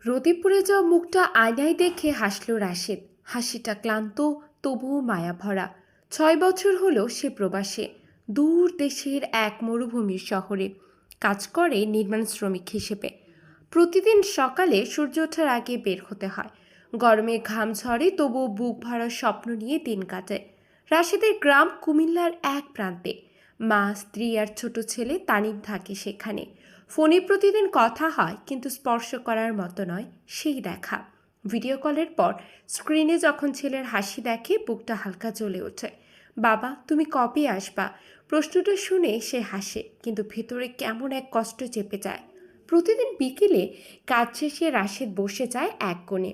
রোদে পুড়ে যাওয়া মুখটা আয়নায় দেখে হাসল রাশেদ। হাসিটা ক্লান্ত, তবুও মায়া ভরা। 6 বছর হলো সে প্রবাসে, দূর দেশের এক মরুভূমির শহরে কাজ করে নির্মাণ শ্রমিক হিসেবে। প্রতিদিন সকালে সূর্য ওঠার আগে বের হতে হয়। গরমে ঘাম ঝরে, তবুও বুক ভরা স্বপ্ন নিয়ে দিন কাটায়। রাশেদের গ্রাম কুমিল্লার এক প্রান্তে। মা, স্ত্রী আর ছোট ছেলে তানিম থাকে সেখানে। ফোনে প্রতিদিন কথা হয়, কিন্তু স্পর্শ করার মতো নয় সেই দেখা। ভিডিও কলের পর স্ক্রিনে যখন ছেলের হাসি দেখে, বুকটা হালকা জ্বলে ওঠে। বাবা, তুমি কবে আসবা? প্রশ্নটা শুনে সে হাসে, কিন্তু ভেতরে কেমন এক কষ্ট চেপে যায়। প্রতিদিন বিকেলে কাজ শেষে রাশেদ বসে যায় এক কোণে।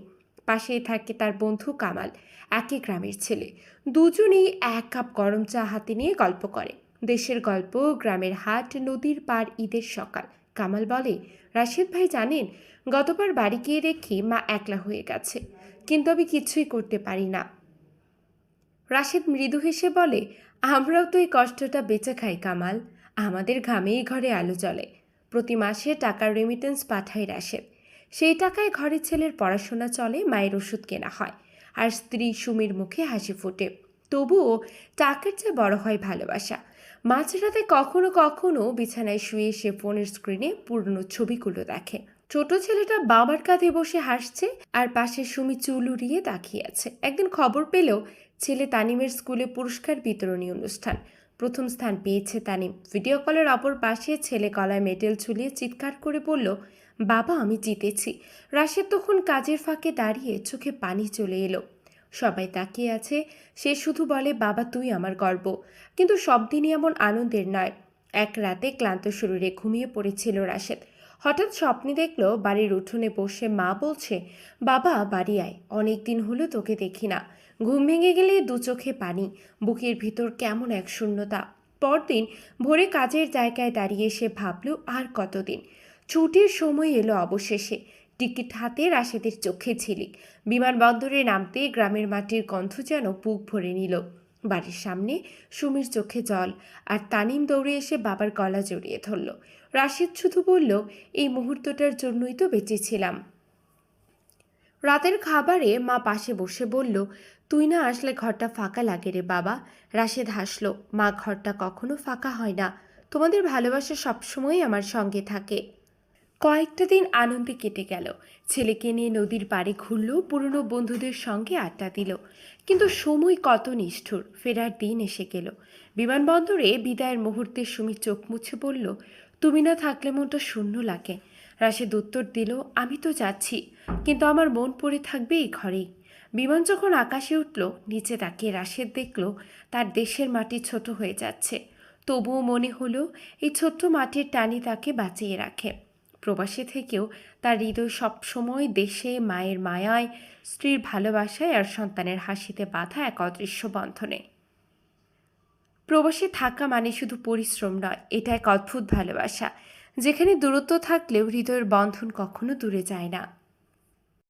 পাশেই থাকে তার বন্ধু কামাল, একই গ্রামের ছেলে। দুজনেই এক কাপ গরম চা হাতে নিয়ে গল্প করে। দেশের গল্প, গ্রামের হাট, নদীর পার, ঈদের সকাল। কামাল বলে, রাশেদ ভাই জানেন, গতবার বাড়ি গিয়ে দেখি মা একলা হয়ে গেছে, কিন্তু আমি কিছুই করতে পারি না। রাশেদ মৃদু হেসে বলে, আমরাও তো এই কষ্টটা বেঁচে খাই কামাল। আমাদের ঘামেই ঘরে আলো জ্বলে। প্রতি মাসে টাকার রেমিটেন্স পাঠায় রাশেদ। সেই টাকায় ঘরের ছেলের পড়াশোনা চলে, মায়ের ওষুধ কেনা হয়, আর স্ত্রী সুমির মুখে হাসি ফোটে। তবুও টাকার চেয়ে বড় হয় ভালোবাসা। মাঝরাতে কখনো কখনো বিছানায় শুয়ে সে ফোনের স্ক্রিনে পুরনো ছবিগুলো দেখে। ছোট ছেলেটা বাবার কাঁধে বসে হাসছে, আর পাশে সুমি চুল উড়িয়ে তাকিয়ে আছে। একদিন খবর পেল ছেলে তানিমের স্কুলে পুরস্কার বিতরণী অনুষ্ঠান। প্রথম স্থান পেয়েছে তানিম। ভিডিও কলের অপর পাশে ছেলে গলায় মেডেল ঝুলিয়ে চিৎকার করে বলল, বাবা, আমি জিতেছি। রাশেদ তখন কাজের ফাঁকে দাঁড়িয়ে, চোখে পানি চলে এলো। সবাই তাকিয়ে আছে, সে শুধু বলে, বাবা তুই আমার গর্ব। কিন্তু সব দিনই এমন আনন্দের নয়। এক রাতে ক্লান্ত শরীরে ঘুমিয়ে পড়েছিল রাশেদ। হঠাৎ স্বপ্নে দেখলো বাড়ির উঠোনে বসে মা বলছে, বাবা বাড়ি আয়, অনেক দিন হলো তোকে দেখি না। ঘুম ভেঙে গেলে দু চোখে পানি, বুকের ভিতর কেমন এক শূন্যতা। পরদিন ভোরে কাজের জায়গায় দাঁড়িয়ে সে ভাবল, আর কতদিন। ছুটির সময় এলো অবশেষে। টিকিট হাতে রাশেদের চোখে ঝিলিক। বিমানবন্দরে নামতে গ্রামের মাটির গন্ধ যেন বুক ভরে নিল। বাড়ির সামনে সুমির চোখে জল, আর তানিম দৌড়ে এসে বাবার গলা জড়িয়ে ধরল। রাশেদ শুধু বলল, এই মুহূর্তটার জন্যই তো বেঁচেছিলাম। রাতের খাবারে মা পাশে বসে বলল, তুই না আসলে ঘরটা ফাঁকা লাগে রে বাবা। রাশেদ হাসল, মা, ঘরটা কখনো ফাঁকা হয় না। তোমাদের ভালোবাসা সবসময় আমার সঙ্গে থাকে। কয়েকটা দিন আনন্দে কেটে গেল। ছেলেকে নিয়ে নদীর পাড়ে ঘুরল, পুরনো বন্ধুদের সঙ্গে আড্ডা দিল। কিন্তু সময় কত নিষ্ঠুর, ফেরার দিন এসে গেল। বিমানবন্দরে বিদায়ের মুহূর্তে সুমি চোখ মুছে বলল, তুমি না থাকলে মনটা শূন্য লাগে। রাশেদ উত্তর দিল, আমি তো যাচ্ছি, কিন্তু আমার মন পড়ে থাকবে এই ঘরেই। বিমান যখন আকাশে উঠল, নিচে তাকিয়ে রাশেদ দেখল তার দেশের মাটি ছোট হয়ে যাচ্ছে। তবুও মনে হলো এই ছোট্ট মাটির টানি তাকে বাঁচিয়ে রাখে। প্রবাসে থেকেও তার হৃদয় সবসময় দেশে, মায়ের মায়ায়, স্ত্রীর ভালোবাসায় আর সন্তানের হাসিতে বাঁধা এক অদৃশ্য বন্ধনে। প্রবাসে থাকা মানে শুধু পরিশ্রম নয়, এটা এক অদ্ভুত ভালোবাসা, যেখানে দূরত্ব থাকলেও হৃদয়ের বন্ধন কখনো দূরে যায় না।